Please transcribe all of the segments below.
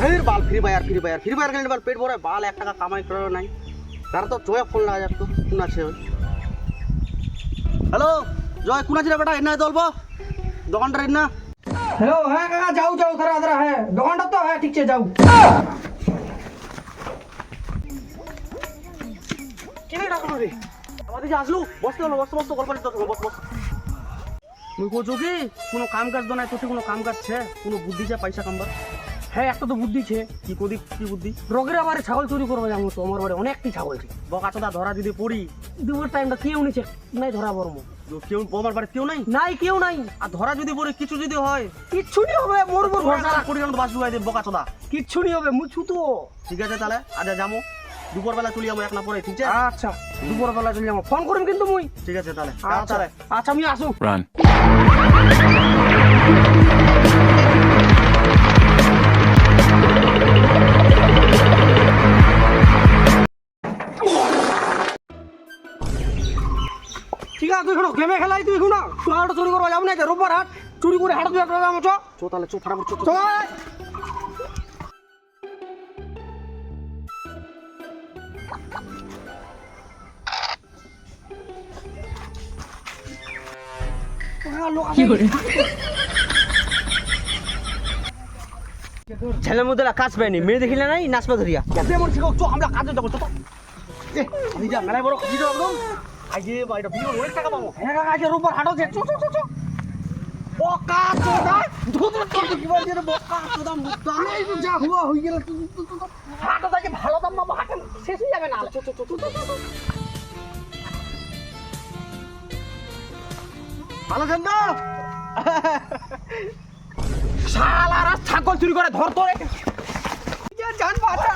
ফের বাল free fire খেলে বাল পেট ভরে বাল 1 টাকা কামাই করে নাই তারা তো জয় ফোন লাগা যাক তো কোন আছে ওই হ্যালো জয় কোন আছে রে বেটা এনা দলবো দোকানটা এনা हेलो है काका जाऊ जाऊ थरा थरा है दुकान तो है ठीक से जाऊ কেনে ডাকলো রে আমাদের যে আসলো বসতে হলো বস গল্প করতে বস মুই কইছো কি কোনো কাম কাজ দনাই তোতে কোনো কাম কাজ ছে কোনো বুদ্ধি ছে পয়সা কামবার হ্যাঁ একটা তো বুদ্ধি ছে কি বুদ্ধি রোগের আবার ছাগল চুরি করবো যাবো তো আমার বাড়ি অনেকটি ছাগল ছে বকাচোদা ধরা যদি পড়ি দুপুর টাইমটা কেউ নিচে নাই ধরা বর্ম কেউ আমার বাড়ি কেউ নাই নাই কেউ নাই আর ধরা যদি পড়ি কিছু যদি হয় কিচ্ছু নি হবে মোর উপর ভরসা কোটি টাকা বাস ডুবাই দে বকাচোদা কিচ্ছু নি হবে মুছু তো ঠিক আছে তাহলে আজ যাবো দুপুরবেলা চলে যাবো এক না পরে ঠিক আছে আচ্ছা দুপুর বেলা চলে যাবো ফোন করুন কিন্তু মুই ঠিক আছে তাহলে আচ্ছা আচ্ছা আমি আসু Run. ঠিক আছে তুই এখন গেমে খেলাই তুই এখন হাট চুরি করবো যাবো না রোববার হাট চুরি করে হাট দিয়ে যাবো চো তাহলে চো ফাটাফাট চো ছেলের মধ্যে কাজ পায়নি মেয়ে দেখিলে নাই নাচপা ধরিয়া কেসে মন ঠিক চো আমরা কাজে যাবো চো এ আমি যা মেলায় বড় খুঁজে যাবো একদম আইজে বাইটা ভিডিও অনেক টাকা পাবো হ্যাঁ কাকা আজ রোববার হাটও যে চো চো চো চো বকাচোদা ধুধু করতে কি বলছিস রে বকাচোদা মুদ্দা এই তো যা হুয়া হয়ে গেল হাটও দেখে ভালো দাম পাবো হাটে শেষ হয়ে যাবে না চো চো চো চো ভালো জানো শালারা ছাগল চুরি করে ধরতো জান বাঁচা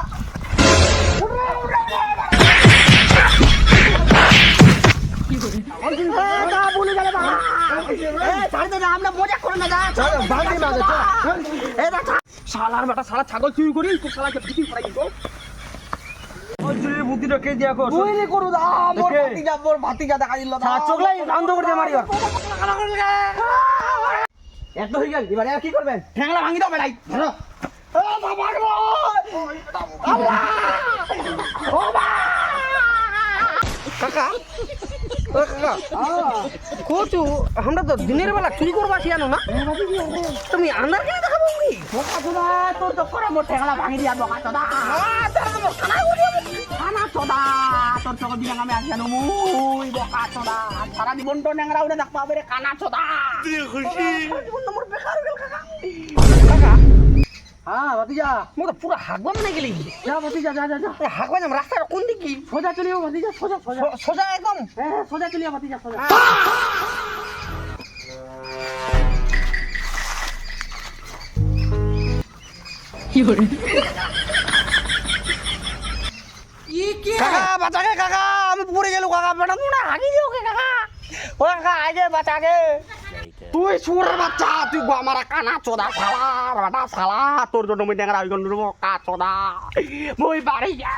শালার বেটা শালা ছাগল চুরি করি তো শালাকে বিক্রি করাই তো বুদ্ধিটা কে দিয়া কর তুই রে করু দা মোর ভাতিজা দেখা দিল দা চোখলাই বন্ধ করে দে মারিবা এত হয়ে গেল এবারে কি করবেন ঠ্যাংলা ভাঙি দাও বেড়াই ধরো ও বাবা গো ও বাবা কাকা ও কাকা কোচু আমরা তো দিনের বেলা চুরি করবা শিয়ানো না তুমি আন্দার কেন দেখাবো কি বোকা চোদা তোর তো করে মোর ঠ্যাংলা ভাঙি দিয়া বোকা চোদা খানা চোদা তোর চোখ দিলাম আমি আসি জানো মুই বোকা চোদা সারা জীবন তো ন্যাংরা উড়ে দেখবা বেরে কানা চোদা জীবন তো মোর বেকার হয়ে গেল কাকা কাকা হ্যাঁ ভাতিজা মোর তো পুরো হাগবাম না গেলি যা ভাতিজা যা যা যা হাগবাম রাস্তার কোন দিক কি সোজা চলে যাও ভাতিজা সোজা সোজা সোজা একদম হ্যাঁ হ্যাঁ সোজা চলে যাও ভাতিজা সোজা কাকা বাঁচাকে কাকা আমি পড়ে গেল কাকা বেটা না হাগি দিও কে কাকা ও কাকা আগে বাঁচাকে তুই সুরের বাচ্চা তুই আমার কানা চোদা শালা বেটা শালা তোর জন্য মই ন্যাংরা হই গেল বোকা চোদা মই বাড়ি যা